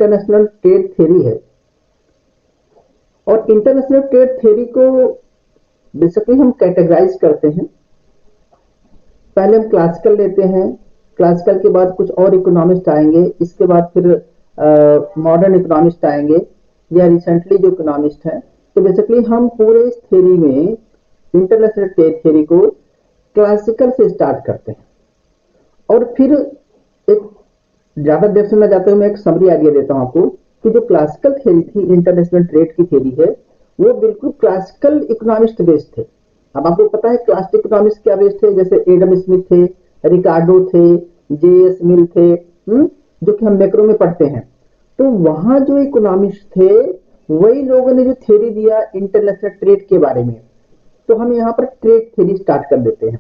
International trade theory है। और international trade theory को बेसिकली हम कैटेगराइज करते हैं। पहले हम क्लासिकल लेते हैं, क्लासिकल के बाद कुछ और इकोनॉमिस्ट आएंगे, इसके बाद फिर मॉडर्न इकोनॉमिस्ट आएंगे या रिसेंटली जो इकोनॉमिस्ट हैं। तो बेसिकली हम पूरे इस थ्योरी में इंटरनेशनल ट्रेड थ्योरी को क्लासिकल से स्टार्ट करते हैं और फिर एक ज्यादा डेप्थ में जाते हुए मैं एक समरी आइडिया देता हूं आपको कि जो क्लासिकल थ्योरी थी, इंटरनेशनल ट्रेड की थ्योरी है, वो बिल्कुल क्लासिकल इकोनॉमिस्ट बेस्ड थे। अब आपको पता है क्लासिकल इकोनॉमिस्ट क्या बेस्ड थे, जैसे एडम स्मिथ थे, रिकार्डो थे, जेएस मिल थे, जो कि हम मैक्रो में पढ़ते हैं। तो वहां जो इकोनॉमिस्ट थे वही लोगों ने जो थ्योरी दिया इंटरनेशनल ट्रेड के बारे में। तो हम यहाँ पर ट्रेड थ्योरी स्टार्ट कर देते हैं।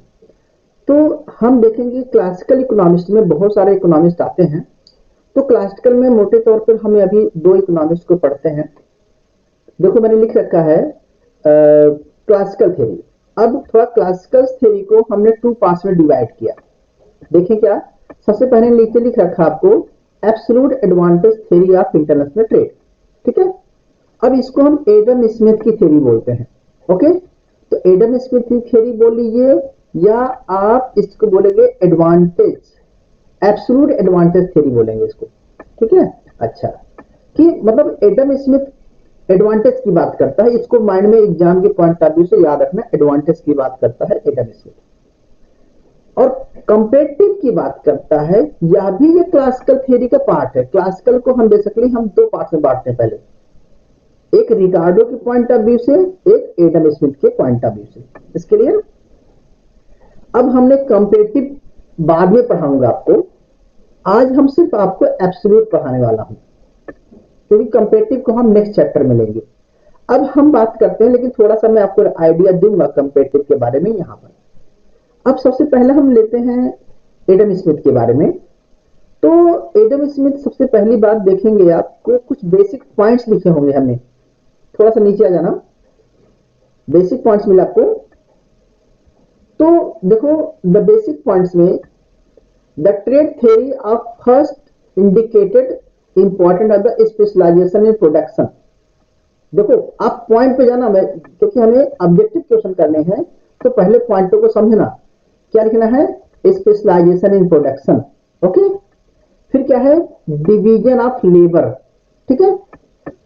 तो हम देखेंगे क्लासिकल इकोनॉमिस्ट में बहुत सारे इकोनॉमिस्ट आते हैं। तो क्लासिकल में मोटे तौर पर हमें अभी दो इकोनॉमिस्ट को पढ़ते हैं। देखो मैंने लिख रखा है क्लासिकल थ्योरी। अब थोड़ा क्लासिकल थ्योरी को हमने टू पार्ट्स में डिवाइड किया। देखें क्या, सबसे पहले नीचे लिख रखा आपको absolute advantage theory of international trade. ठीक है, अब इसको हम एडम स्मिथ की थ्योरी बोलते हैं। ओके, तो एडम स्मिथ की थ्योरी बोल लीजिए या आप इसको बोलेंगे एडवांटेज, एब्सोल्यूट एडवांटेज थ्योरी बोलेंगे इसको। ठीक है, अच्छा, कि मतलब एडम स्मिथ एडवांटेज की बात करता है, इसको माइंड में एग्जाम के पॉइंट ऑफ व्यू से याद रखना, एडवांटेज की बात करता है एडम स्मिथ। और कंपेरेटिव की बात करता है, यह भी ये क्लासिकल थ्योरी का पार्ट है। क्लासिकल को हम बेसिकली हम दो पार्ट में बांटते हैं, पहले एक रिकार्डो के पॉइंट ऑफ व्यू से, एक एडम स्मिथ के पॉइंट ऑफ व्यू से। इसके लिए अब हमने कंपेरेटिव बाद में पढ़ाऊंगा आपको, आज हम सिर्फ आपको एब्सोल्यूट पढ़ाने वाला हूं, क्योंकि कंपेरेटिव को हम नेक्स्ट चैप्टर में लेंगे। अब हम बात करते हैं, लेकिन थोड़ा सा मैं आपको आइडिया दूंगा कंपेरेटिव के बारे में यहां पर। अब सबसे पहले हम लेते हैं एडम स्मिथ के बारे में। तो एडम स्मिथ सबसे पहली बात देखेंगे, आपको कुछ बेसिक पॉइंट्स लिखे होंगे हमने, थोड़ा सा नीचे आ जाना, बेसिक पॉइंट्स मिला आपको। तो देखो द बेसिक पॉइंट्स में the trade theory of first indicated important of the specialization in production. देखो आप पॉइंट पे जाना, मैं क्योंकि हमें ऑब्जेक्टिव क्वेश्चन करने हैं तो पहले पॉइंटों को समझना। क्या लिखना है, स्पेशलाइजेशन इन प्रोडक्शन। ओके, फिर क्या है, डिवीजन ऑफ लेबर। ठीक है,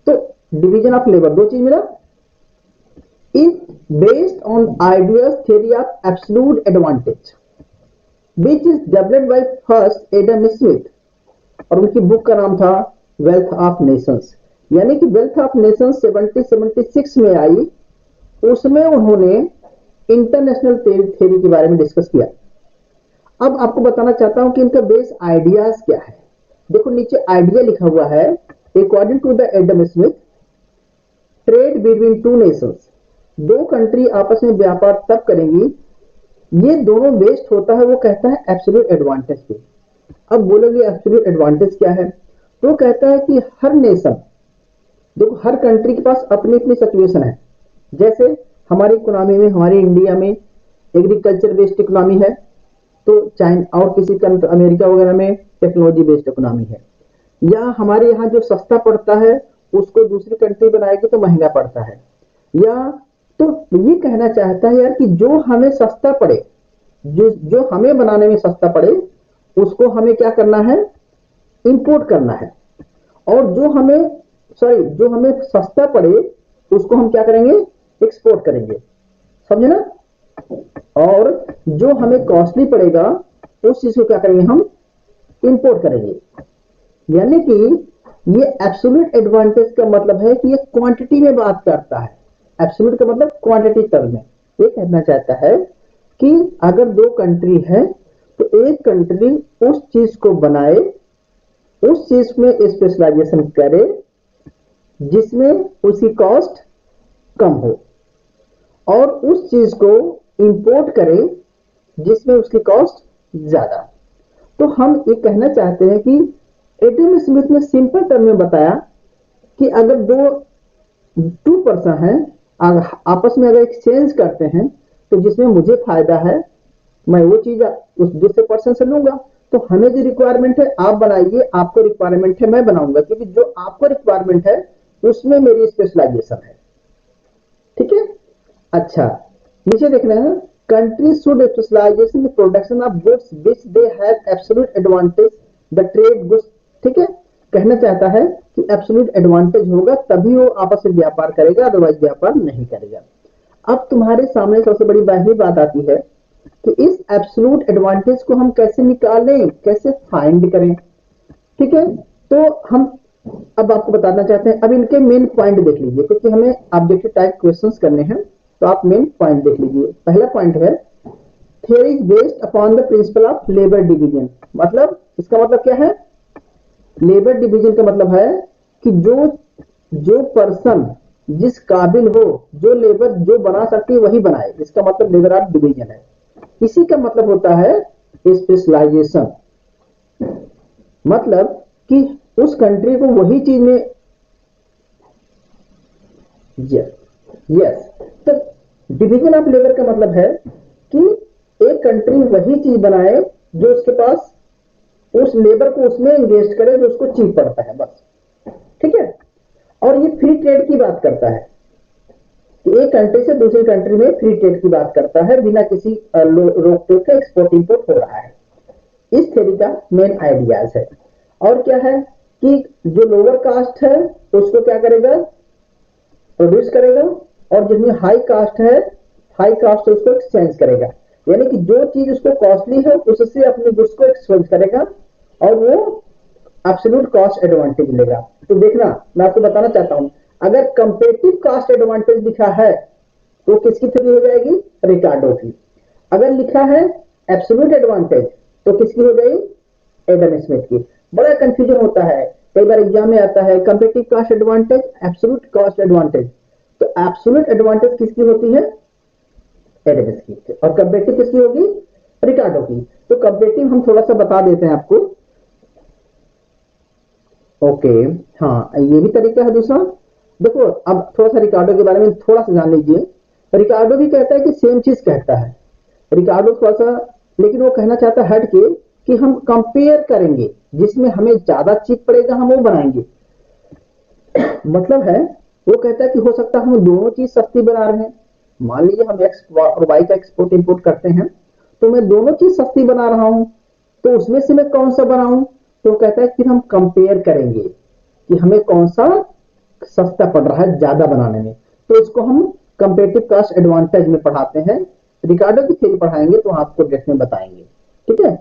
तो डिवीजन ऑफ लेबर, दो चीज मिला, is based on ideas theory of absolute advantage which is developed by first Adam Smith, और उनकी बुक का नाम था वेल्थ ऑफ नेशंस। यानी कि वेल्थ ऑफ नेशंस 1776 में आई, उसमें उन्होंने इंटरनेशनल ट्रेड थ्योरी के बारे में डिस्कस किया। अब आपको बताना चाहता हूं कि इनका बेस आइडियाज क्या है। देखो नीचे आइडिया लिखा हुआ है, according to the Adam Smith trade between two nations, दो कंट्री आपस में व्यापार तब करेंगी ये दोनों बेस्ड होता है, वो कहता है एब्सोल्यूट एडवांटेज पे। अब बोलोगे एब्सोल्यूट एडवांटेज क्या है, तो कहता है कि हर नेशन, देखो हर कंट्री के पास अपनी अपनी सिचुएशन है। जैसे हमारी इकोनॉमी में, हमारी इंडिया में एग्रीकल्चर बेस्ड इकोनॉमी है, तो चाइना और किसी कंट्री अमेरिका वगैरह में टेक्नोलॉजी बेस्ड इकोनॉमी है। या हमारे यहाँ जो सस्ता पड़ता है उसको दूसरी कंट्री बनाएगी तो महंगा पड़ता है। या तो ये कहना चाहता है यार कि जो हमें सस्ता पड़े, जो हमें बनाने में सस्ता पड़े, उसको हमें क्या करना है, इंपोर्ट करना है। और जो हमें सस्ता पड़े उसको हम क्या करेंगे, एक्सपोर्ट करेंगे। समझे ना? और जो हमें कॉस्टली पड़ेगा उस चीज को क्या करेंगे, हम इंपोर्ट करेंगे। यानी कि ये एब्सोल्यूट एडवांटेज का मतलब है कि ये क्वांटिटी में बात करता है। एब्सोल्यूट का मतलब क्वांटिटी टर्म में ये कहना चाहता है कि अगर दो कंट्री है तो एक कंट्री उस चीज को बनाए, उस चीज में स्पेशलाइजेशन करे जिसमें उसकी कॉस्ट कम हो, और उस चीज को इंपोर्ट करे जिसमें उसकी कॉस्ट ज्यादा। तो हम ये कहना चाहते हैं कि एडम स्मिथ ने सिंपल टर्म में बताया कि अगर टू पर्सन है, आपस में अगर एक्सचेंज करते हैं तो जिसमें मुझे फायदा है मैं वो चीज उस दूसरे पर्सन से लूंगा, तो हमें जो रिक्वायरमेंट है आप बनाइए, आपको रिक्वायरमेंट है मैं बनाऊंगा, क्योंकि जो आपको रिक्वायरमेंट है उसमें मेरी स्पेशलाइजेशन है। ठीक है। अच्छा, नीचे देखना है, country should specialization in production of goods which they have absolute advantage the trade goods. ठीक है, कहना चाहता है कि एब्सोल्यूट एडवांटेज होगा तभी वो आपस में व्यापार करेगा, अदरवाइज व्यापार नहीं करेगा। अब तुम्हारे सामने सबसे बड़ी पहली बात आती है कि इस एब्सोल्यूट एडवांटेज को हम कैसे निकालें, कैसे फाइंड करें। ठीक है, तो हम अब आपको बताना चाहते हैं, अब इनके मेन पॉइंट देख लीजिए, क्योंकि हमें ऑब्जेक्टिव टाइप क्वेश्चंस करने हैं, तो आप मेन पॉइंट देख लीजिए। पहला पॉइंट है, theory is based upon the principle of labour division. मतलब इसका मतलब क्या है, लेबर डिवीजन का मतलब है कि जो जो पर्सन जिस काबिल हो, जो लेबर जो बना सकती है वही बनाए, इसका मतलब लेबर ऑफ डिवीजन है। इसी का मतलब होता है स्पेशलाइजेशन, मतलब कि उस कंट्री को वही चीज में, यस यस, तो डिवीजन ऑफ लेबर का मतलब है कि एक कंट्री वही चीज बनाए जो उसके पास उस लेबर को उसमें इंगेज करे जो उसको चीप पड़ता है, बस। ठीक है, और ये फ्री ट्रेड की बात करता है कि एक कंट्री से दूसरी कंट्री में फ्री ट्रेड की बात करता है, बिना किसी रोक टोक के एक्सपोर्ट इंपोर्ट हो रहा है। इस थ्योरी का मेन आइडियाज है। और क्या है कि जो लोअर कास्ट है उसको क्या करेगा, प्रोड्यूस करेगा, और जिसमें हाई कास्ट है, हाई कास्ट उसको एक्सचेंज करेगा, यानी कि जो चीज उसको कॉस्टली है उससे अपने गुड्स को एक्सचेंज करेगा और वो एब्सोल्यूट कॉस्ट एडवांटेज लेगा। तो देखना, मैं आपको बताना चाहता हूं, अगर कंपेटिव कॉस्ट एडवांटेज लिखा है तो किसकी थ्योरी हो जाएगी, रिकार्डो की। अगर लिखा है एब्सोल्यूट एडवांटेज तो किसकी हो जाएगी, एडम स्मिथ की। बड़ा कंफ्यूजन होता है, कई बार एग्जाम में आता है competitive cost advantage, absolute cost advantage. तो एब्सोल्यूट एडवांटेज किसकी होती है, एडम स्मिथ की, और कंपेटिव किसकी होगी, रिकार्डो की। तो कंपेटिव हम थोड़ा सा बता देते हैं आपको। ओके, हाँ ये भी तरीका है दूसरा। देखो अब थोड़ा सा रिकार्डो के बारे में थोड़ा सा जान लीजिए। रिकार्डो भी कहता है कि सेम चीज कहता है, रिकार्डो थोड़ा सा, लेकिन वो कहना चाहता है हट के कि हम कंपेयर करेंगे, जिसमें हमें ज्यादा चीप पड़ेगा हम वो बनाएंगे। मतलब है, वो कहता है कि हो सकता है हम दोनों चीज सस्ती बना रहे हैं, मान लीजिए हम एक्स और वाई का एक्सपोर्ट इंपोर्ट करते हैं, तो मैं दोनों चीज सस्ती बना रहा हूं, तो उसमें से मैं कौन सा बनाऊं। तो कहता है फिर हम कंपेयर करेंगे कि हमें कौन सा सस्ता पड़ रहा है ज्यादा बनाने में, तो इसको हम कंपेटिव कॉस्ट एडवांटेज में पढ़ाते हैं। रिकार्डो की थ्योरी पढ़ाएंगे तो आपको डेट में बताएंगे। ठीक है,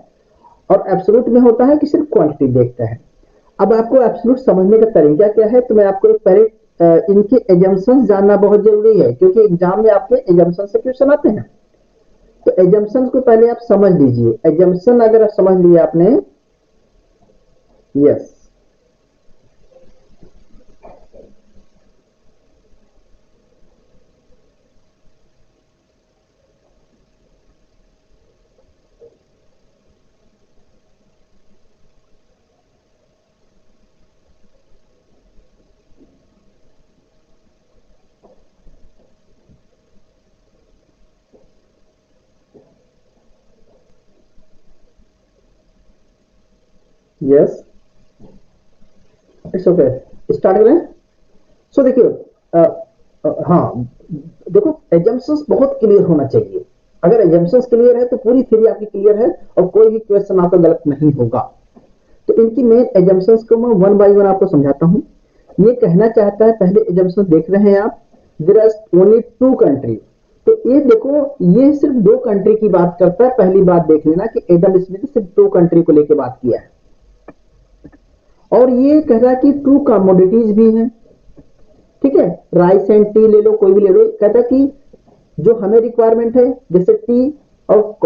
और एब्सोल्यूट में होता है कि सिर्फ क्वांटिटी देखते हैं। अब आपको एब्सोल्यूट समझने का तरीका क्या है, तो मैं आपको एक पहले इनके एजम्पशंस जानना बहुत जरूरी है, क्योंकि एग्जाम में आपके एजम्पशन से क्वेश्चन आते हैं। तो एजम्पशंस को पहले आप समझ लीजिए, एजम्पशन अगर आप समझ लिया आपने, yes yes, it's okay, start करें। सो देखिए, हाँ देखो, एजम्पशंस बहुत क्लियर होना चाहिए। अगर एजम्पशंस क्लियर है तो पूरी थ्योरी आपकी क्लियर है और कोई भी क्वेश्चन आपका गलत नहीं होगा। तो इनकी मेन एजम्पशंस को मैं वन बाय वन आपको समझाता हूँ। ये कहना चाहता है, पहले एजम्पशन देख रहे हैं आप, there are only two country. तो ये देखो, ये सिर्फ दो कंट्री की बात करता है। पहली बात देख लेना कि एडम स्मिथ सिर्फ दो कंट्री को लेकर बात किया है, और ये कह रहा है कि टू कमोडिटीज भी हैं। ठीक है, राइस एंड टी ले लो, कोई भी ले लो, कहता है कि जो हमें रिक्वायरमेंट है, जैसे टी और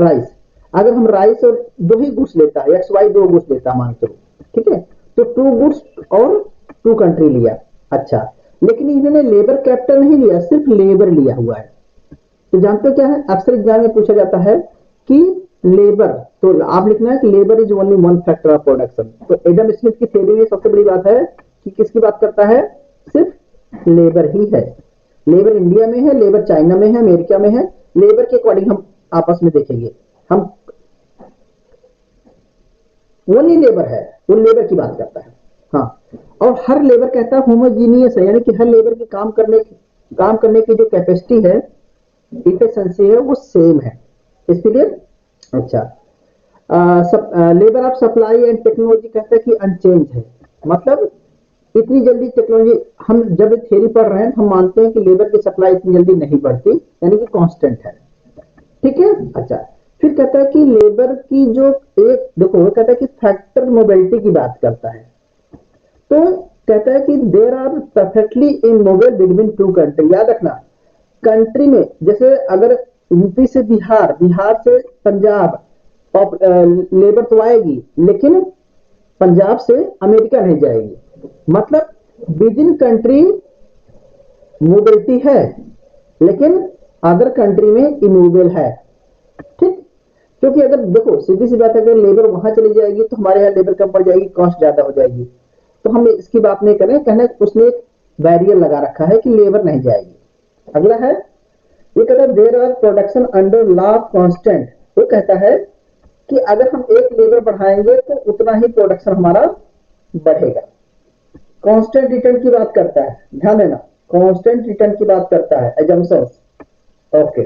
राइस, अगर हम राइस और दो ही गुड्स लेता है, एक्स वाई दो गुड्स लेता है मान के, ठीक है, तो टू गुड्स और टू कंट्री लिया। अच्छा, लेकिन इन्होंने लेबर कैपिटल नहीं लिया, सिर्फ लेबर लिया हुआ है। तो जानते हो क्या है, अक्सर एग्जाम में पूछा जाता है कि लेबर, तो आप लिखना है कि labour is only one factor of production. तो एडम स्मिथ की थ्योरी में सबसे बड़ी बात है कि किसकी बात करता है, सिर्फ लेबर ही है। लेबर इंडिया में है, लेबर चाइना में है, अमेरिका में है, लेबर के अकॉर्डिंग हम आपस में देखेंगे। हम ओनली लेबर है, वो लेबर की बात करता है। हाँ, और हर लेबर कहता है होमोजीनियस है, यानी कि हर लेबर के काम करने की जो कैपेसिटी है, इफिशिएंसी है, वो सेम है। इसलिए अच्छा, सब labour of supply and technology कहता है कि अनचेंज है। मतलब इतनी जल्दी टेक्नोलॉजी, हम जब थ्योरी पढ़ रहे हैं हम मानते हैं कि लेबर की सप्लाई इतनी जल्दी नहीं बढ़ती, यानी कि कांस्टेंट है। ठीक है। अच्छा, फिर कहता है कि लेबर की जो एक देखो, वो कहता है कि फैक्टर मोबिलिटी की बात करता है। तो कहता है कि there are perfectly immobile between two country. याद रखना, कंट्री में जैसे अगर यूपी से बिहार, बिहार से पंजाब, लेबर तो आएगी, लेकिन पंजाब से अमेरिका नहीं जाएगी। मतलब विद इन कंट्री मोबिलिटी है, लेकिन अदर कंट्री में इमूवेबल है। ठीक, क्योंकि अगर देखो सीधी सी बात है, अगर लेबर वहां चली जाएगी तो हमारे यहाँ लेबर कम पड़ जाएगी, कॉस्ट ज्यादा हो जाएगी। तो हम इसकी बात नहीं करें, कहना उसने एक बैरियर लगा रखा है कि लेबर नहीं जाएगी। अगला है, ये कहता है there are production under law constant. वो कहता है कि अगर हम एक लेबर बढ़ाएंगे तो उतना ही प्रोडक्शन हमारा बढ़ेगा। कांस्टेंट रिटर्न की बात करता है, ध्यान देना, कांस्टेंट रिटर्न की बात करता है, एजम्पशंस। ओके,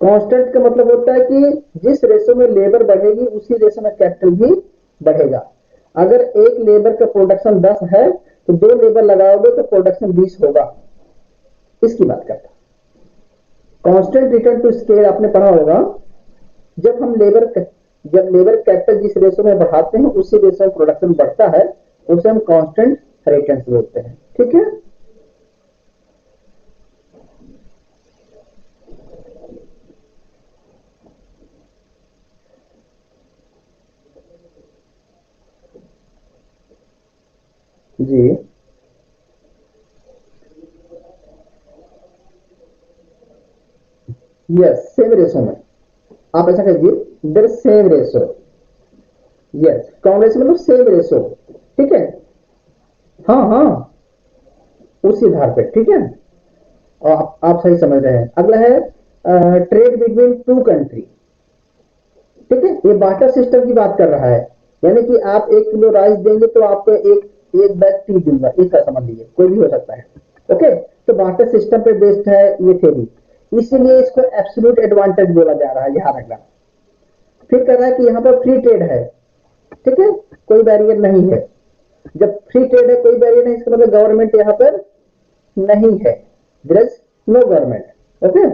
कांस्टेंट का मतलब होता है कि जिस रेशो में लेबर बढ़ेगी उसी रेशो में कैपिटल भी बढ़ेगा। अगर एक लेबर का प्रोडक्शन 10 है तो 2 लेबर लगाओगे तो प्रोडक्शन 20 होगा, इसकी बात करता है। कांस्टेंट रिटर्न टू स्केल आपने पढ़ा होगा, जब हम लेबर कैपिटल जिस रेशो में बढ़ाते हैं उसी रेशो में प्रोडक्शन बढ़ता है, उसे हम कांस्टेंट रिटर्न बोलते हैं। ठीक है। जी, यस, सेम रेशो में। आप ऐसा कहिए देयर सेम रेशो। यस, कौन रेशो मतलब सेम रेशो। ठीक है। हाँ हाँ, उसी आधार पे। ठीक है, और आप सही समझ रहे हैं। अगला है ट्रेड बिटवीन टू कंट्री। ठीक है, ये बार्टर सिस्टम की बात कर रहा है, यानी कि आप 1 किलो राइस देंगे तो आपको एक एक बैग टी दूंगा, इसका समझ लीजिए, कोई भी हो सकता है। ओके, तो बार्टर सिस्टम पे बेस्ड है ये थ्योरी, इसीलिए इसको एब्सोल्यूट एडवांटेज बोला जा रहा है, ध्यान रखना। फिर कह रहा है कि यहाँ पर फ्री ट्रेड है। ठीक है, कोई बैरियर नहीं है। जब फ्री ट्रेड है, कोई बैरियर नहीं, इसका मतलब गवर्नमेंट यहाँ पर नहीं है, there is no government. Okay,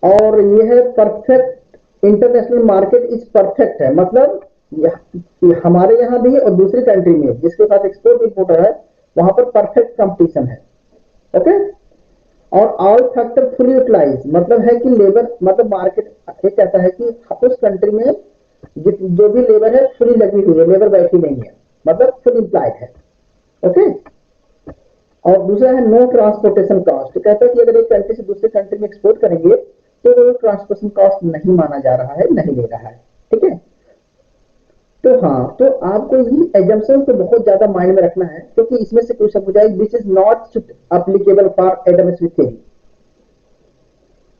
और ये है perfect, international market is perfect है, मतलब हमारे यहाँ भी और दूसरी कंट्री में जिसके पास एक्सपोर्ट इंपोर्टर है वहां पर परफेक्ट कंपटीशन है। ओके, और ऑल फैक्टर फुली यूटिलाइज, मतलब है कि लेबर, मतलब मार्केट एक कहता है कि उस कंट्री में जो भी लेबर है फुली लगी हुई है, लेबर बैठी नहीं है, मतलब फुल इम्प्लॉयड है। ओके, और दूसरा है नो ट्रांसपोर्टेशन कॉस्ट। कहता है कि अगर एक कंट्री से दूसरे कंट्री में एक्सपोर्ट करेंगे तो वो ट्रांसपोर्टेशन कॉस्ट नहीं माना जा रहा है, नहीं ले रहा है। ठीक है। तो हाँ, तो आपको ये एजम्पशन को बहुत ज्यादा माइंड में रखना है, क्योंकि इसमें से क्वेश्चन पूछा है, this is not applicable for Adam Smith theory.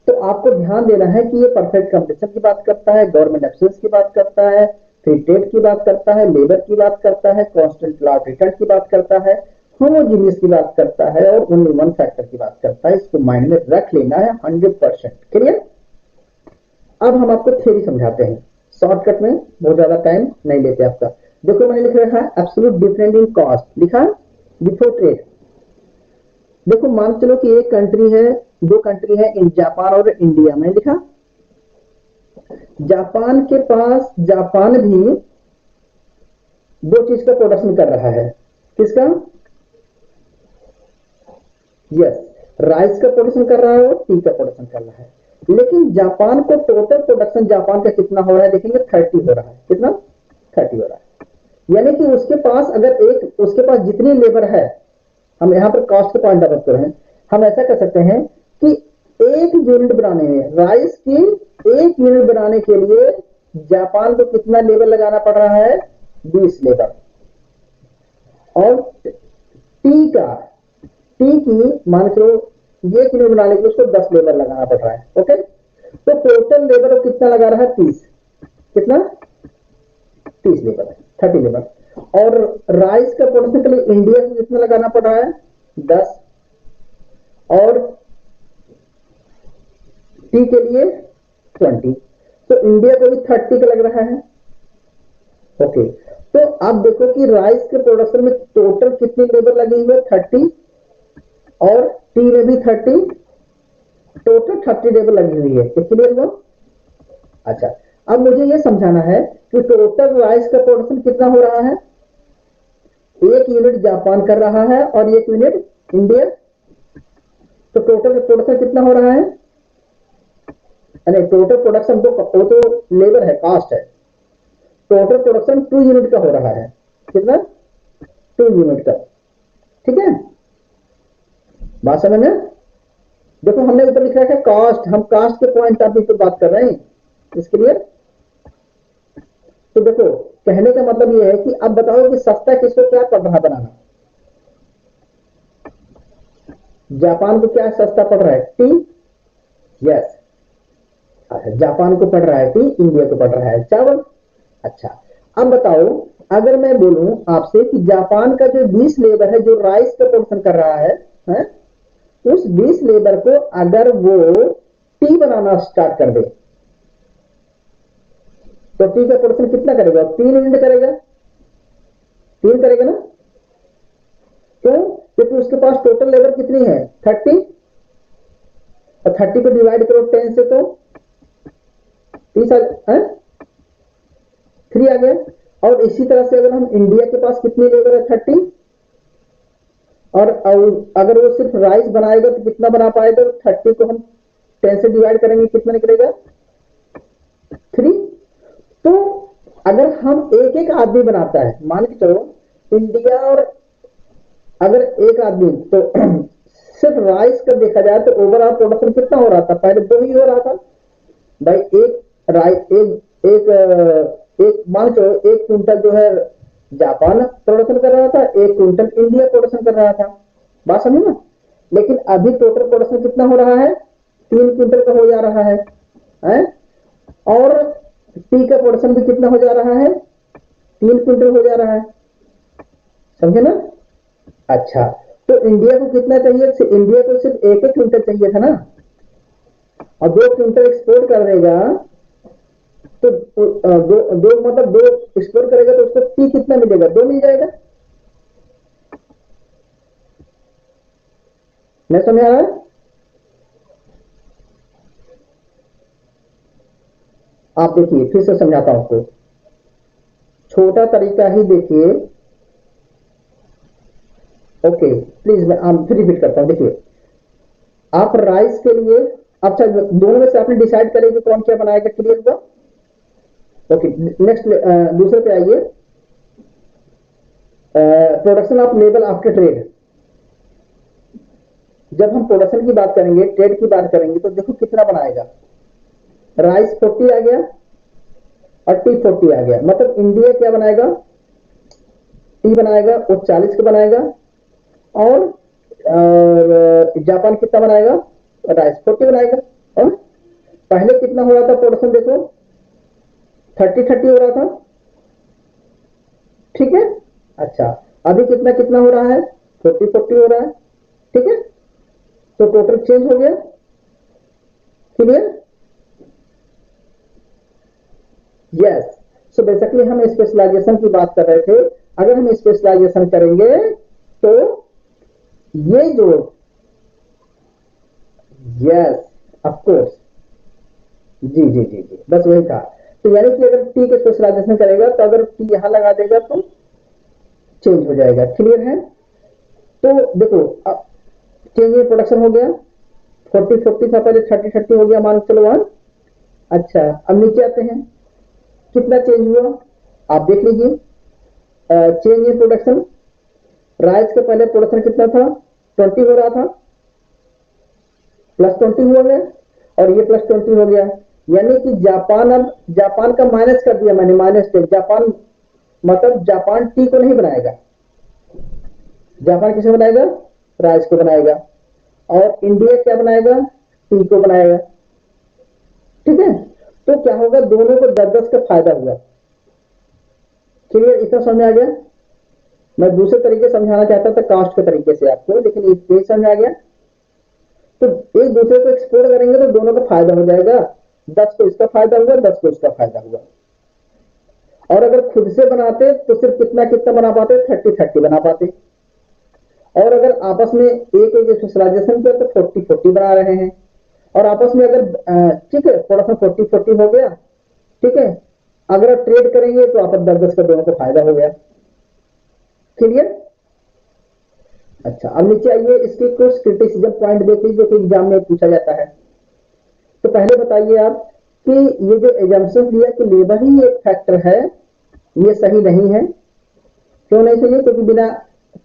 तो आपको ध्यान देना है कि ये परफेक्ट कंपटीशन की बात करता है, गवर्नमेंट एब्सेंस की बात करता है, फ्री ट्रेड की बात करता है, लेबर की बात करता है, कांस्टेंट लॉ रिटर्न की बात करता है, होमोजीनियस की बात करता है, और ओनली वन फैक्टर की बात करता है। इसको माइंड में रख लेना है 100%। क्लियर। अब हम आपको थ्योरी समझाते हैं शॉर्टकट में, बहुत ज्यादा टाइम नहीं लेते आपका। देखो मैंने लिख रखा है एब्सोल्यूट डिफरेंस इन कॉस्ट, लिखा बिफोर ट्रेड। देखो मान चलो कि एक कंट्री है, 2 कंट्री है, इन जापान और इंडिया में, लिखा जापान के पास, जापान भी 2 चीज का प्रोडक्शन कर रहा है। किसका? यस, राइस का प्रोडक्शन कर रहा है और टी का प्रोडक्शन कर रहा है। लेकिन जापान को टोटल प्रोडक्शन जापान का कितना हो रहा है देखेंगे, 30 हो रहा है। कितना? 30 हो रहा है। यानी कि उसके पास अगर एक, उसके पास जितनी लेबर है, हम यहाँ पर कॉस्ट का पॉइंट ऑफ व्यू हैं, हम ऐसा कर सकते हैं कि 1 यूनिट बनाने में, राइस की 1 यूनिट बनाने के लिए जापान को कितना लेबर लगाना पड़ रहा है? 20 लेबर। और टी का, टी की मान लो ये 1 यूनिट बनाने के लिए उसको 10 लेबर लगाना पड़ रहा है। ओके, तो टोटल लेबर कितना लगा रहा है? 30। कितना 30 लेबर, 30 लेबर। और राइस का प्रोडक्शन के लिए इंडिया को कितना लगाना पड़ रहा है 10, और टी के लिए 20, तो इंडिया को भी 30 का लग रहा है। ओके, तो आप देखो कि राइस के प्रोडक्शन में टोटल कितनी लेबर लगी हुई है 30, और टी में भी 30, टोटल 30 लेबर लगी हुई है। क्लियर हुआ? अच्छा, अब मुझे यह समझाना है कि टोटल राइस का प्रोडक्शन कितना हो रहा है। 1 यूनिट जापान कर रहा है और 1 यूनिट इंडिया, तो टोटल प्रोडक्शन कितना हो रहा है? टोटल प्रोडक्शन तो वो तो लेबर है, कास्ट है। टोटल प्रोडक्शन 2 यूनिट का हो रहा है। कितना? 2 यूनिट का। ठीक है, बात समझ में? देखो हमने ऊपर लिखा है कास्ट, हम कास्ट के पॉइंट ऑफ व्यू पे बात कर रहे हैं, इसके लिए। तो देखो कहने का मतलब यह है कि अब बताओ कि सस्ता किसको क्या पड़ रहा है बनाना। जापान को क्या सस्ता पड़ रहा है? टी। यस, अच्छा, जापान को पड़ रहा है टी, इंडिया को पड़ रहा है चावल। अच्छा, अब बताओ अगर मैं बोलूं आपसे कि जापान का जो 20 लेबर है जो राइस का प्रोडक्शन कर रहा है? उस 20 लेबर को अगर वो टी बनाना स्टार्ट कर दे, तो टी का प्रोडक्शन कितना करेगा? 3 यूनिट करेगा, 3 करेगा ना? क्यों? क्योंकि उसके पास टोटल लेबर कितनी है 30, और 30 को डिवाइड करो 10 से तो 30 3 आ गया। और इसी तरह से अगर हम इंडिया के पास कितनी लेबर है 30, और अगर वो सिर्फ राइस बनाएगा तो कितना बना पाएगा? 30 को हम 10 से डिवाइड करेंगे, कितना निकलेगा? 3। तो अगर हम एक एक आदमी बनाता है, मान के चलो इंडिया, और अगर एक आदमी तो सिर्फ राइस का देखा जाए तो ओवरऑल प्रोडक्शन कितना हो रहा था? पहले 2 ही हो रहा था भाई। एक राइस एक मान चलो 1 क्विंटल जो है जापान प्रोडक्शन कर रहा था, 1 क्विंटल इंडिया प्रोडक्शन कर रहा था। बात समझे ना? लेकिन अभी टोटल प्रोडक्शन कितना हो रहा है? 3 क्विंटल का हो जा रहा है? और टी का प्रोडक्शन भी कितना हो जा रहा है? 3 क्विंटल हो जा रहा है। समझे ना? अच्छा, तो इंडिया को कितना चाहिए? इंडिया को सिर्फ 1 क्विंटल चाहिए था ना, और 2 क्विंटल एक्सपोर्ट कर देगा तो दो मतलब 2 एक्सपोर्ट करेगा तो उसको टी कितना मिलेगा? 2 मिल जाएगा। मैं समझ आ रहा है? आप देखिए फिर से समझाता हूं आपको, छोटा तरीका ही देखिए। ओके, प्लीज मैं फिर रिपीट करता हूं। देखिए आप राइस के लिए, अच्छा दोनों में से आपने डिसाइड करें कि कौन क्या बनाएगा। क्लियर हुआ? ओके, नेक्स्ट दूसरे पे आइए। Production of labour after trade. जब हम प्रोडक्शन की बात करेंगे, ट्रेड की बात करेंगे, तो देखो कितना बनाएगा। राइस 40 आ गया और टी 40 आ गया, मतलब इंडिया क्या बनाएगा? टी बनाएगा वो 40 का बनाएगा, और जापान कितना बनाएगा? राइस 40 बनाएगा। और पहले कितना हो रहा था प्रोडक्शन? देखो 30-30 हो रहा था। ठीक है, अच्छा अभी कितना कितना हो रहा है? 40-40 हो रहा है। ठीक है, तो टोटल चेंज हो गया। क्लियर? यस। सो बेसिकली हम स्पेशलाइजेशन की बात कर रहे थे। अगर हम स्पेशलाइजेशन करेंगे तो ये जो, यस ऑफ कोर्स, जी जी जी जी, बस वही था। तो यानी कि अगर टी के स्पेशलाइजेशन करेगा तो अगर टी यहां लगा देगा तो चेंज हो जाएगा। क्लियर है? तो देखो अब चेंज इन प्रोडक्शन हो गया। 40-40 था पहले, 30-30 हो गया, मान चलो 1। अच्छा, अब नीचे आते हैं, कितना चेंज हुआ आप देख लीजिए। चेंज इन प्रोडक्शन, राइस के पहले प्रोडक्शन कितना था? 20 हो रहा था, +20 हो गया, और ये +20 हो गया। यानी कि जापान, अब जापान का माइनस कर दिया मैंने, -10। जापान मतलब जापान टी को नहीं बनाएगा, जापान किसे बनाएगा? राइस को बनाएगा। और इंडिया क्या बनाएगा? टी को बनाएगा। ठीक है, तो क्या होगा, दोनों को 10-10 का फायदा हुआ। क्लियर, इतना समझ में आ गया। मैं दूसरे तरीके समझाना चाहता था कास्ट के तरीके से आपको, लेकिन ये समझ आ गया। तो एक दूसरे को एक्सपोर्ट करेंगे तो दोनों का फायदा हो जाएगा, 10 को इसका फायदा हुआ, 10 को इसका फायदा हुआ। और अगर खुद से बनाते तो सिर्फ कितना कितना बना पाते, 30-30 बना पाते। और अगर आपस में एक एक स्पेशलाइजेशन किया तो 40-40 बना रहे हैं। और आपस में अगर ठीक है थोड़ा सा 40-40 हो गया, ठीक है, अगर आप ट्रेड करेंगे तो आपस 10-10 का दोनों को फायदा हो गया। क्लियर। अच्छा, अब नीचे आइए, इसके कुछ क्रिटिसिज्म पॉइंट देख लीजिए जो कि एग्जाम में पूछा जाता है। तो पहले बताइए आप कि ये जो एजम्पशन दिया कि लेबर ही एक फैक्टर है, ये सही नहीं है। क्यों नहीं सही है? क्योंकि बिना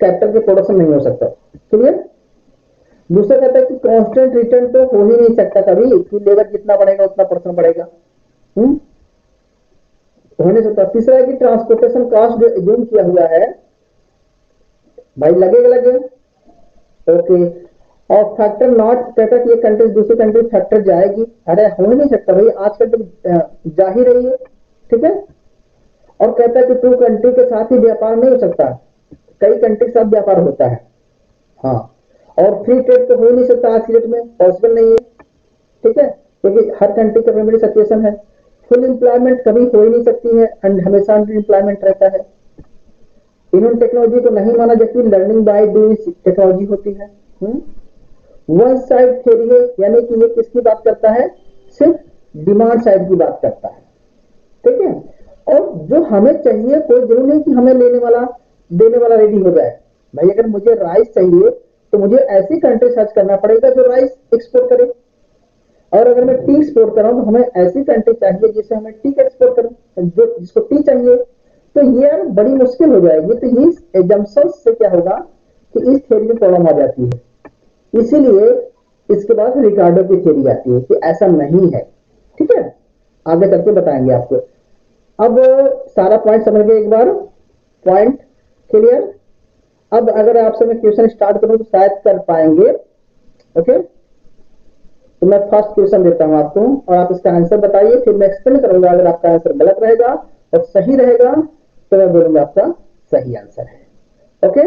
कैपिटल के प्रोडक्शन नहीं हो सकता। क्लियर। दूसरा कहता है कि कांस्टेंट रिटर्न तो हो ही नहीं सकता कभी कि लेबर जितना बढ़ेगा उतना प्रोडक्शन बढ़ेगा, हो नहीं सकता। तीसरा है कि ट्रांसपोर्टेशन कॉस्ट जो एज्यूम किया हुआ है, भाई लगेगा लगे, ओके। और फैक्टर नॉट कहता कि ये कंट्री दूसरी कंट्री फैक्टर जाएगी, अरे हो ही नहीं सकता भाई, आजकल तो जा ही रही है, ठीक है। और कहता है कि टू कंट्री के साथ ही व्यापार नहीं हो सकता, कई कंट्री के साथ व्यापार होता है, हाँ। और फ्री ट्रेड तो हो ही नहीं सकता आज की डेट में, पॉसिबल नहीं है, ठीक है, क्योंकि हर कंट्री का मेमोरी सिचुएशन है। फुल एम्प्लॉयमेंट कभी हो ही नहीं सकती है, एंड हमेशा अंडर एम्प्लॉयमेंट रहता है। इन्होंने टेक्नोलॉजी को नहीं माना जबकि लर्निंग बाय डूइंग टेक्नोलॉजी होती है। वन साइड थ्योरी है, यानी कि ये किसकी बात करता है, सिर्फ डिमांड साइड की बात करता है, ठीक है। और जो हमें चाहिए कोई जरूर नहीं कि हमें लेने वाला देने वाला रेडी हो जाए। भाई अगर मुझे राइस चाहिए तो मुझे ऐसी कंट्री सर्च करना पड़ेगा जो राइस एक्सपोर्ट करे, और अगर मैं टी एक्सपोर्ट कर रहा हूं तो हमें ऐसी कंट्री चाहिए जिससे हमें टी एक्सपोर्ट करें, जो जिसको टी चाहिए। तो ये यार बड़ी मुश्किल हो जाएगी। तो ये एजम्पशन से क्या होगा कि इस थ्योरी में प्रॉब्लम आ जाती है, इसीलिए इसके बाद रिकार्डो की थ्योरी आती है कि ऐसा नहीं है, ठीक है। आगे चल के बताएंगे आपको। अब सारा पॉइंट समझ गए एक बार, पॉइंट क्लियर। अब अगर आपसे मैं क्वेश्चन स्टार्ट करूं तो शायद कर पाएंगे, ओके। तो मैं फर्स्ट क्वेश्चन देता हूं आपको और आप इसका आंसर बताइए, फिर मैं एक्सप्लेन करूंगा। अगर आपका आंसर गलत रहेगा और सही रहेगा तो मैं बोलूंगा आपका सही आंसर है, ओके।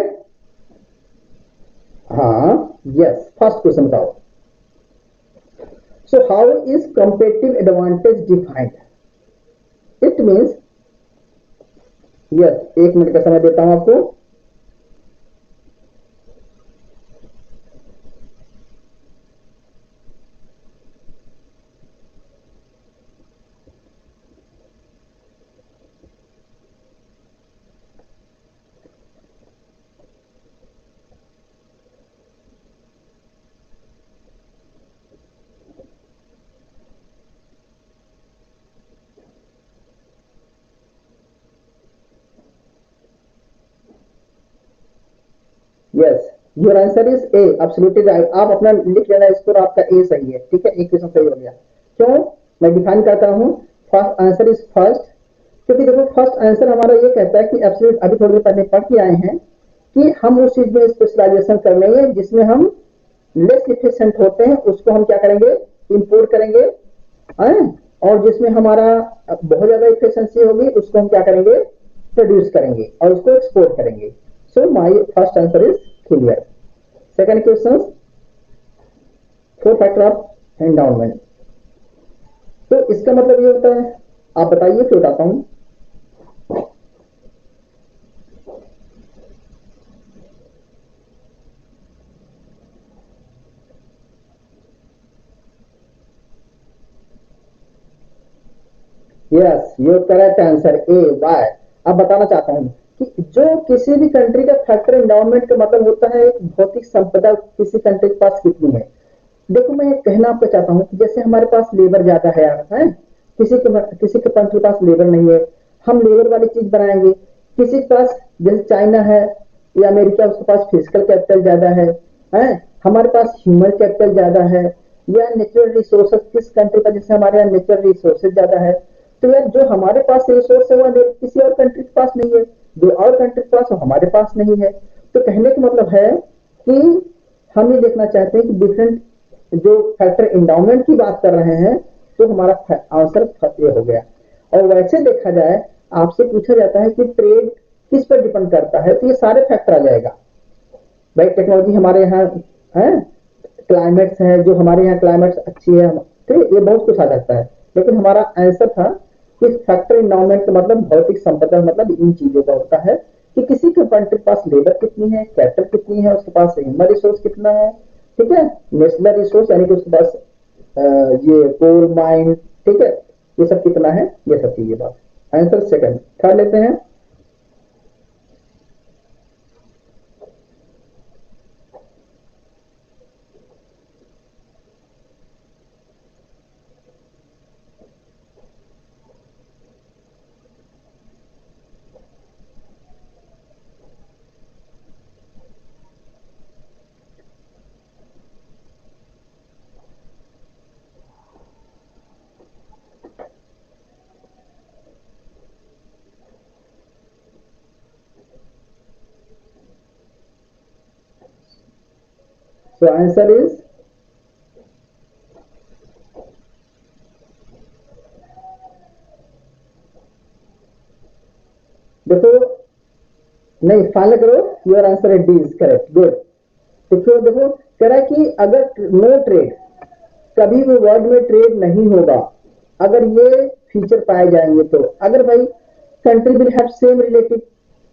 हाँ, यस, फर्स्ट क्वेश्चन बताओ। So how is competitive advantage defined? It means, yes, 1 minute का समय देता हूं आपको। Yes, your answer is A, absolutely right. आप अपना लिख लेना इसको, आपका ए सही है, ठीक है, एक क्वेश्चन सही हो गया। क्यों? मैं डिफाइन करता हूं, फर्स्ट आंसर इज फर्स्ट, क्योंकि देखो फर्स्ट आंसर हमारा ये कहता है कि एब्सोल्यूट, अभी थोड़ी देर पहले पढ़ के आए हैं कि हम उस चीज में स्पेशलाइजेशन कर लेंगे जिसमें हम लेस इफिशिएंट होते हैं, उसको हम क्या करेंगे, इंपोर्ट करेंगे, और जिसमें हमारा बहुत ज्यादा इफिशिएंसी होगी उसको हम क्या करेंगे, प्रोड्यूस करेंगे और उसको एक्सपोर्ट करेंगे। So my first answer is clear. Second question, 4 factor of endowment. तो इसका मतलब ये होता है, आप बताइए फिर बताता हूं। Yes, your correct answer A, why. अब बताना चाहता हूं कि जो किसी भी कंट्री का फैक्टर एंडाउनमेंट का मतलब होता है एक भौतिक संपदा किसी कंट्री के पास कितनी है। देखो मैं कहना आपको चाहता हूं कि जैसे हमारे पास लेबर ज्यादा है, किसी के कंट्री के पास लेबर नहीं है, हम लेबर वाली चीज बनाएंगे। किसी के पास, जैसे चाइना है या अमेरिका, उसके पास फिजिकल कैपिटल ज्यादा है, हमारे पास ह्यूमन कैपिटल ज्यादा है, या नेचुरल रिसोर्सेज किस कंट्री का, जैसे हमारे यहाँ नेचुरल रिसोर्सेज ज्यादा है। तो यार जो हमारे पास रिसोर्स है वो किसी और कंट्री के पास नहीं है, जो और कंट्री के पास है हमारे पास नहीं है। तो कहने का मतलब है कि हम ये देखना चाहते हैं कि डिफरेंट जो फैक्टर एंडाउनमेंट की बात कर रहे हैं तो हमारा आंसर ये हो गया। और वैसे देखा जाए, आपसे पूछा जाता है कि ट्रेड किस पर डिपेंड करता है, तो ये सारे फैक्टर आ जाएगा भाई। टेक्नोलॉजी हमारे यहाँ है, क्लाइमेट्स है, जो हमारे यहाँ क्लाइमेट्स अच्छी है, ठीक है, ये बहुत कुछ आ जाता है। लेकिन हमारा आंसर था कि फैक्टर इन्वायरमेंट का मतलब भौतिक संपदा, मतलब इन चीजों का होता है कि किसी के कंट्री के पास लेबर कितनी है, कैपिटल कितनी है, उसके पास ह्यूमन रिसोर्स कितना है, ठीक है, नेचुरल रिसोर्स यानी कि उसके पास ये कोल माइन, ठीक है, ये सब कितना है, ये सब चीजें बात। Answer second. थर्ड लेते हैं। So answer is, देखो, नहीं फाइनल करो, योर आंसर है डी इज करेक्ट, गुड। तो फिर देखो कह रहा है कि अगर नो ट्रेड, कभी भी वर्ल्ड में ट्रेड नहीं होगा अगर ये फीचर पाए जाएंगे तो। अगर भाई country will have same relative,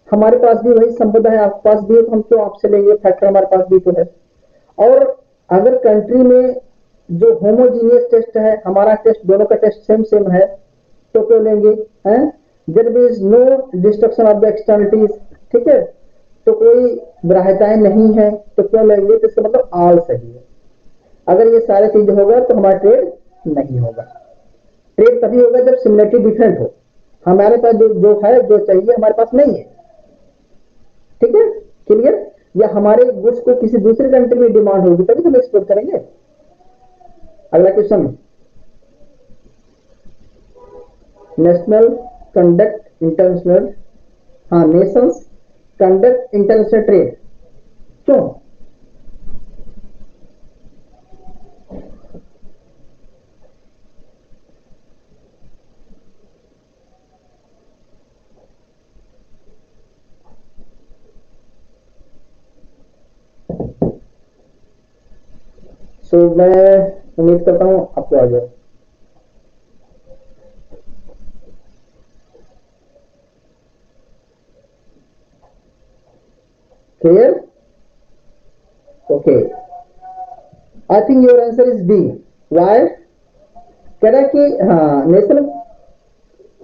हमारे पास भी वही संपदा है, आपके पास भी है, तो हम क्यों आपसे लेंगे, फैक्टर हमारे पास भी तो है। और अगर कंट्री में जो होमोजीनियस टेस्ट है, हमारा टेस्ट, दोनों का टेस्ट सेम सेम है, तो क्यों लेंगे हैं। There is no destruction of the externalities, ठीक है, तो कोई ग्राह्यताएं नहीं है, तो क्यों लेंगे, तो इसका मतलब ऑल सही है। अगर ये सारे चीज होगा तो हमारा ट्रेड नहीं होगा। ट्रेड तभी होगा जब सिमिलरिटी डिफरेंट हो, हमारे पास जो है, जो चाहिए हमारे पास नहीं है, ठीक है, क्लियर। या हमारे गुड्स को किसी दूसरे कंट्री में डिमांड होगी तभी तो हम एक्सपोर्ट करेंगे। अगला क्वेश्चन, नेशनल कंडक्ट इंटरनेशनल, हाँ, नेशंस कंडक्ट इंटरनेशनल ट्रेड, क्यों। सो मैं उम्मीद करता हूं आपको आ जाए। Clear, okay. I think your answer is B. Why, कह रहा है कि हाँ, national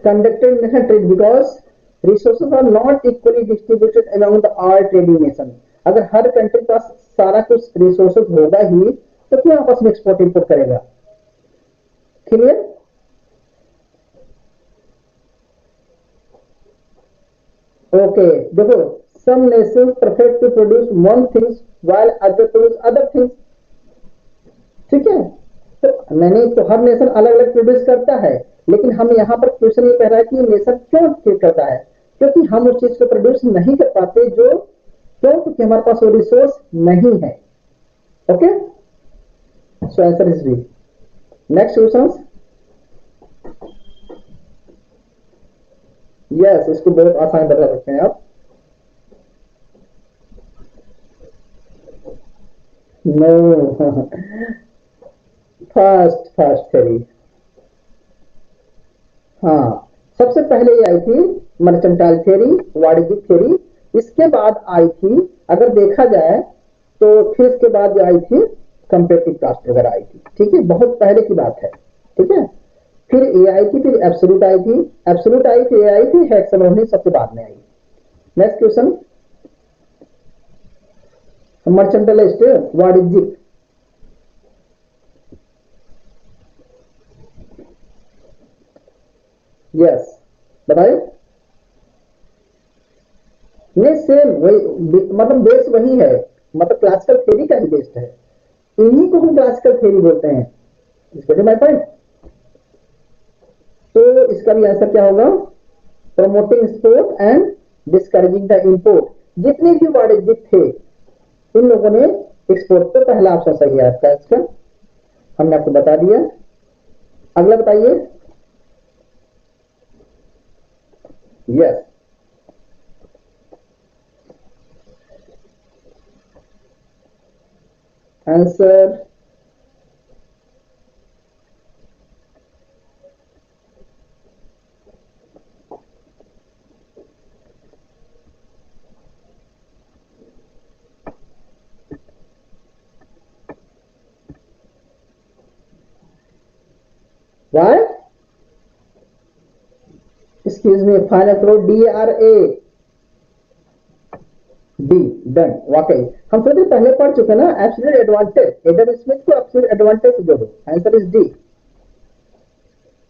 conducted international trade because resources are not equally distributed among the all trading nation। अगर हर कंट्री के पास सारा कुछ रिसोर्सेज होगा ही तो क्यों आपस में एक्सपोर्ट इंपोर्ट करेगा। Clear, okay. देखो, some nations prefer to produce one things while other produce other things, ठीक है। तो मैंने तो हर नेशन अलग अलग प्रोड्यूस करता है, लेकिन हम यहाँ पर क्वेश्चन ये कह रहा है कि नेशन क्यों करता है, क्योंकि हम उस चीज को प्रोड्यूस नहीं कर पाते, जो क्यों, क्योंकि हमारे पास वो रिसोर्स नहीं है। Okay, so answer is B. Next question, yes, इसको बहुत आसान बता सकते हैं आप। नो, फास्ट फास्ट थ्योरी, हाँ, सबसे पहले ये आई थी मर्केंटाइल थ्योरी, वाणिज्यिक थ्योरी, इसके बाद आई थी, अगर देखा जाए तो फिर इसके बाद जो आई थी कंपेरेटिव कास्ट वगैरह आई थी, ठीक है, बहुत पहले की बात है, ठीक है। फिर ए आई थी, फिर एब्सोल्यूट आई थी, एब्सोल्यूट आई, फिर ए आई थी, हेक्सागोनल सबसे बाद में आई। नेक्स्ट क्वेश्चन, मर्चेंटाइलिस्ट, वाणिज्यिक, यस, बताइए। नहीं, सेम वही, मतलब बेस वही है, मतलब क्लासिकल थ्योरी का ही बेस्ड है, इन्हीं को हम क्लासिकल थ्योरी बोलते हैं। इसको माय पॉइंट। तो इसका भी आंसर क्या होगा, promoting export and discouraging the import. जितने भी वाणिज्यिक थे इन लोगों ने एक्सपोर्ट, तो पहला ऑप्शन सही है आपका, इसका हमने आपको बता दिया। अगला बताइए। Yes, answer. Why, excuse me, final करो। DRA, D, done. वाकई हम थोड़ी देर पहले पढ़ चुके ना, एब्सोल्यूट एडवांटेज। एडम स्मिथ को एब्सोल्यूट एडवांटेज जोड़ो, आंसर इज डी।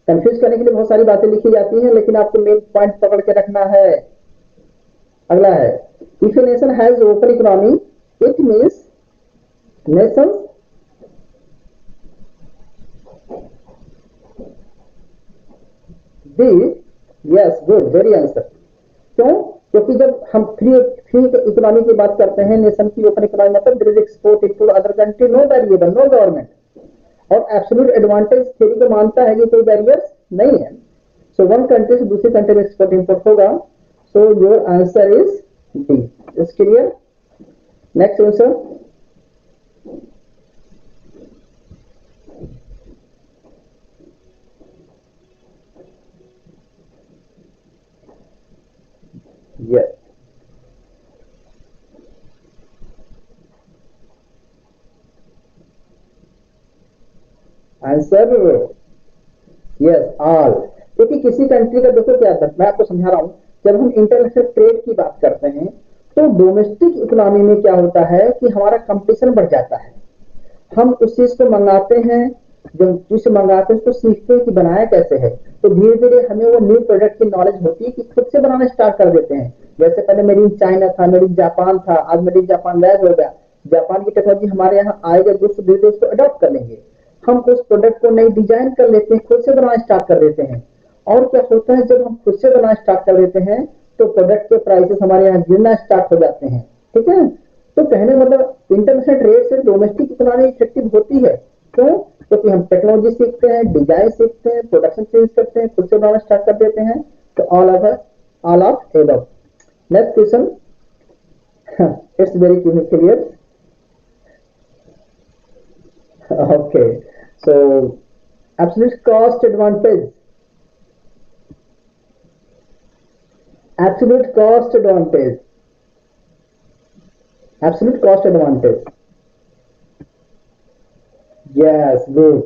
कंफ्यूज करने के लिए बहुत सारी बातें लिखी जाती हैं, लेकिन आपको मेन पॉइंट पकड़ के रखना है। अगला है, if a nation has open economy it means nation. D, yes, good, very answer. क्यों? क्योंकि जब हम फ्री फ्री इकोनॉमी की बात करते हैं, नेशन की ओपन इकोनॉमी, मतलब there is export into other country, no variable, no government. और एब्सोल्यूट एडवांटेज थ्योरी को मानता है कि कोई बैरियर्स नहीं है। सो वन कंट्री से दूसरी कंट्री में एक्सपोर्ट इंपोर्ट होगा। So your answer is D. Is clear? Next answer. Yes, answer yes, all. क्योंकि किसी कंट्री का देखो क्या है, मैं आपको समझा रहा हूं। जब हम इंटरनेशनल ट्रेड की बात करते हैं, तो डोमेस्टिक इकोनॉमी में क्या होता है कि हमारा कंपटीशन बढ़ जाता है। हम उस चीज को मंगाते हैं, जब चीज मंगाते हैं उसको सीखते हैं कि बनाया कैसे है, तो धीरे धीरे हमें वो न्यू प्रोडक्ट की नॉलेज होती है कि खुद से बनाना स्टार्ट कर देते हैं। जैसे पहले मेड इन चाइना था, मेड इन जापान था, आज मेड इन जापान लैब हो गया। जापान की टेक्नोलॉजी हमारे यहाँ आएगा, दोस्तों धीरे धीरे उसको अडॉप्ट कर लेंगे। हम उस प्रोडक्ट को नई डिजाइन कर लेते हैं, खुद से बनाना स्टार्ट कर देते हैं। और क्या होता है, जब हम खुद से बनाना स्टार्ट कर देते हैं, तो प्रोडक्ट के प्राइसेस हमारे यहाँ गिरना स्टार्ट हो जाते हैं। ठीक है? तो कहने मतलब इंटरनेशनल ट्रेड से डोमेस्टिक इकोनॉमी इफेक्टिव होती है। क्यों? क्योंकि हम टेक्नोलॉजी सीखते हैं, डिजाइन सीखते हैं, प्रोडक्शन चेंज करते हैं, खुद से बनाना स्टार्ट कर देते हैं। तो all of above. Next question. It's very clear. Okay, so absolute cost advantage. Absolute cost advantage. Absolute cost advantage. Yes, good.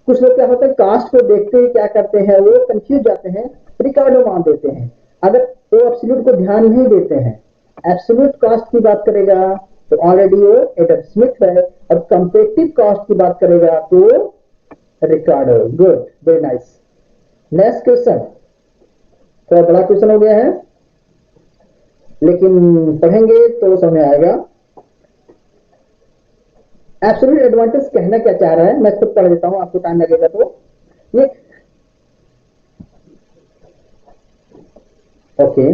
कुछ लोग क्या होता है, कास्ट को देखते ही क्या करते हैं, वो कंफ्यूज जाते हैं, रिकॉर्डो मान देते हैं। अगर वो एब्सोल्यूट को ध्यान नहीं देते हैं, एब्सोल्यूट कास्ट की बात करेगा तो ऑलरेडी वो एडम स्मिथ है, और कंपेटिव कास्ट की बात करेगा तो Ricardo. Good, very nice. Next question. थोड़ा बड़ा क्वेश्चन हो गया है, लेकिन पढ़ेंगे तो समझ आएगा। एब्सोल्यूट एडवांटेज कहना क्या चाह रहा है, मैं खुद पढ़ देता हूं, आपको टाइम लगेगा तो। ये okay.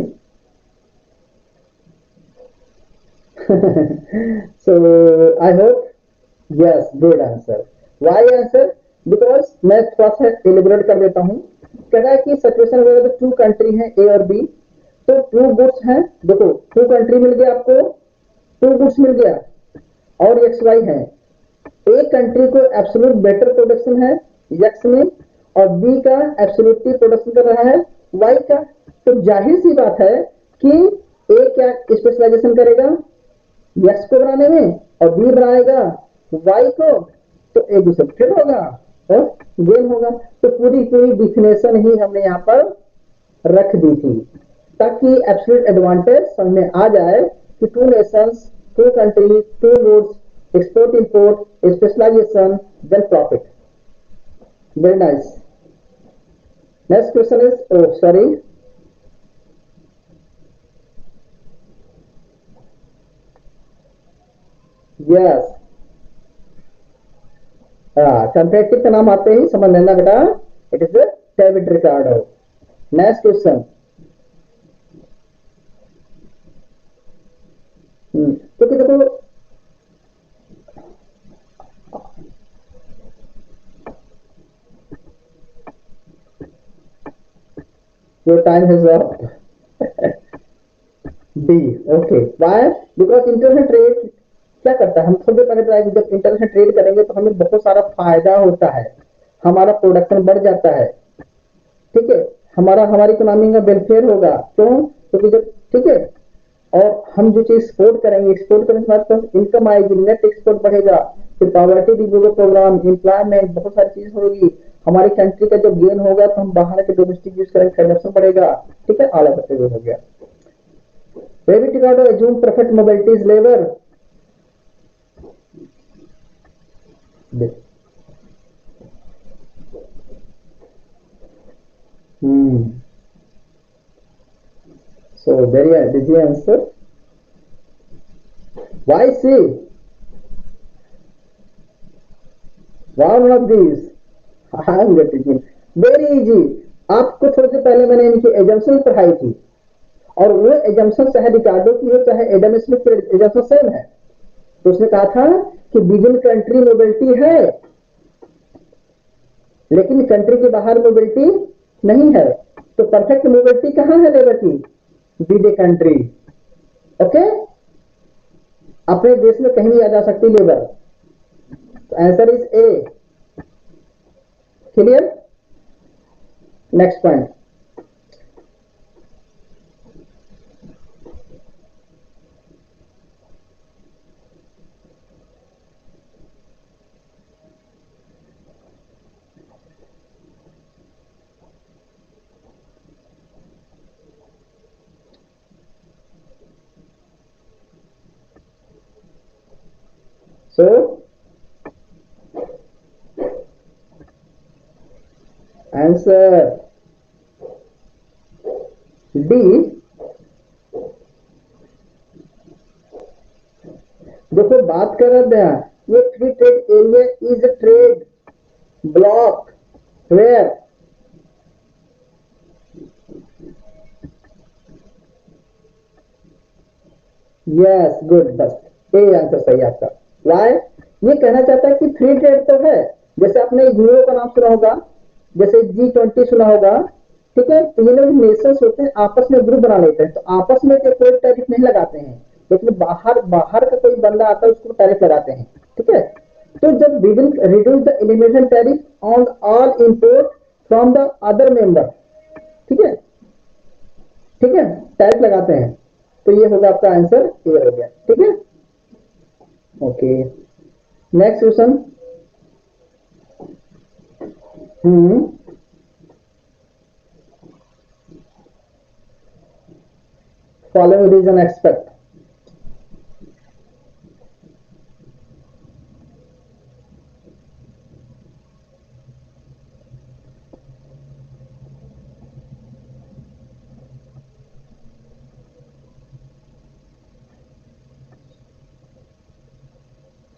So I hope, yes, good answer. Why answer? Because मैं थोड़ा सा एलिब्रेट कर देता हूँ। कह रहा है कि सिचुएशन अगर टू कंट्री है ए और बी, तो टू गुड्स हैं। देखो, टू कंट्री मिल गया आपको, टू गुड्स मिल गया, और एक्स वाई है। ए कंट्री को एब्सोल्यूट बेटर प्रोडक्शन है एक्स में, और बी का एब्सोल्यूटली प्रोडक्शन कर रहा है वाई का। तो जाहिर सी बात है कि ए क्या स्पेशलाइजेशन करेगा एक्स को बनाने में, और बी बनाएगा वाई को, तो एक दूसरे फिट होगा और गेन होगा। तो पूरी पूरी डिफिनेशन ही हमने यहाँ पर रख दी थी, ताकि एब्सोल्यूट एडवांटेज समझ में आ जाए कि two nations, two country, two goods, export import, specialization, then profit. Very nice. Next question is, oh sorry, yes, comparative का नाम आते ही समझ लेना बेटा, it is David Ricardo. Next question. क्योंकि देखो, your time has up. B, okay, why? Because internet trade क्या करता है, हम थोड़ी देर पहले बताया कि जब इंटरनेट ट्रेड करेंगे तो हमें बहुत सारा फायदा होता है, हमारा प्रोडक्शन बढ़ जाता है, ठीक है, हमारी इकोनॉमी का वेलफेयर होगा। क्यों? क्योंकि जब, ठीक है, और हम जो चीज एक्सपोर्ट करेंगे, एक्सपोर्ट करने के बाद तो इनकम आएगी, नेट एक्सपोर्ट बढ़ेगा, फिर पॉवर्टी रिमूवल प्रोग्राम, एम्प्लॉयमेंट, बहुत सारी चीज होगी, हमारी कंट्री का जब गेन होगा तो हम बाहर के डोमेस्टिक यूज करेंगे, कंजप्शन बढ़ेगा, ठीक है, आला बढ़ते हुए हो गया। David Ricardo assumed perfect mobility is labor. Hmm. So there is the answer. Why C? Why one of these? I am getting it. Very easy. आपको थोड़ी देर पहले मैंने इनकी एजम्पशन पढ़ाई थी, और वो एजम्पशन चाहे रिकार्डो की हो चाहे एडम स्मिथ की एजम्पशन सेम है। तो उसने कहा था कि विदिन कंट्री मोबिलिटी है, लेकिन कंट्री के बाहर मोबिलिटी नहीं है। तो परफेक्ट मोबिलिटी कहां है लेबर की? With a country. ओके, अपने देश में कहीं भी आ जा सकती लेबर। तो answer is A. Clear? Next point. So answer D. देखो बात कर रहे हैं, ये free trade area is a trade block where, yes good, बस ए आंसर सही आपका। वाई? ये कहना चाहता है कि फ्री ट्रेड तो है, जैसे आपने यूरो का नाम सुना होगा, जैसे G20 सुना होगा, ठीक है, तो ये लोग नेशंस होते हैं आपस में ग्रुप बना लेते हैं, तो आपस में तो कोई टैरिफ नहीं लगाते हैं, लेकिन बाहर बाहर का कोई बंदा आता है उसको टैरिफ लगाते हैं, ठीक है। तो जब we will reduce the elimination tariff on all import from the other member, ठीक है, ठीक है, टैरिफ लगाते हैं, तो ये होगा आपका आंसर, ये हो गया, ठीक है। Okay, next question. Hmm, following reason expect.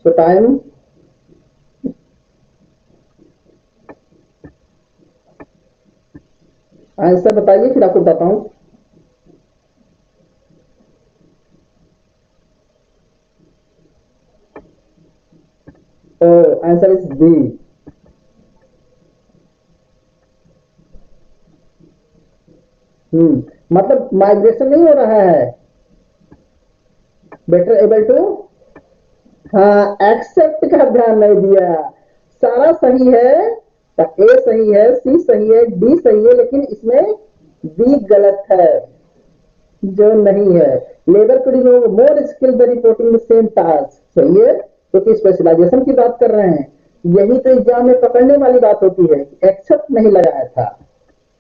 So time, answer बताइए फिर आपको बताता हूं। तो आंसर इज बी। मतलब माइग्रेशन नहीं हो रहा है, बेटर एबल टू, हाँ, एक्सेप्ट का ध्यान नहीं दिया। सारा सही है, ए सही है, सी सही है, डी सही है, लेकिन इसमें बी गलत है, जो नहीं है। Labour could know more skill than reporting the same task, सही है, क्योंकि स्पेशलाइजेशन की बात कर रहे हैं। यही तो एग्जाम में पकड़ने वाली बात होती है, एक्सेप्ट नहीं लगाया था,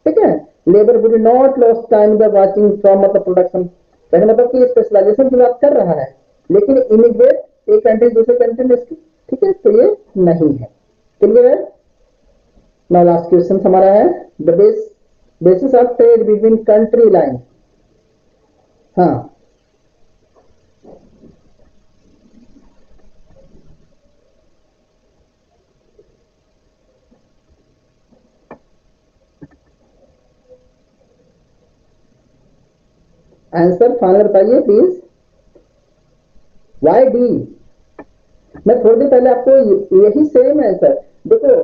ठीक है। Labour would not loss time the watching from मतलब प्रोडक्शन, कहने मतलब कि स्पेशलाइजेशन की बात कर रहा है, लेकिन इमिग्रेट एक कंट्री दूसरे कंट्री में, ठीक है, तो ये नहीं है। क्लियर है? नाउ लास्ट क्वेश्चन हमारा है, the basis of trade between country line. हाँ, आंसर फाइनल बताइए प्लीज। Why D? मैं थोड़ी देर पहले आपको यही सेम आंसर, देखो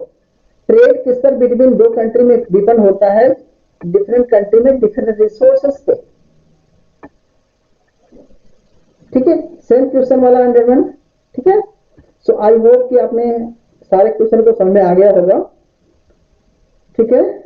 ट्रेड किस पर बिटवीन दो कंट्री में डिपेंड होता है, डिफरेंट कंट्री में डिफरेंट रिसोर्सेस थे। ठीक है, सेम क्वेश्चन वाला अंडरवन। ठीक है, सो आई होप कि आपने सारे क्वेश्चन को समझ में आ गया होगा। ठीक है।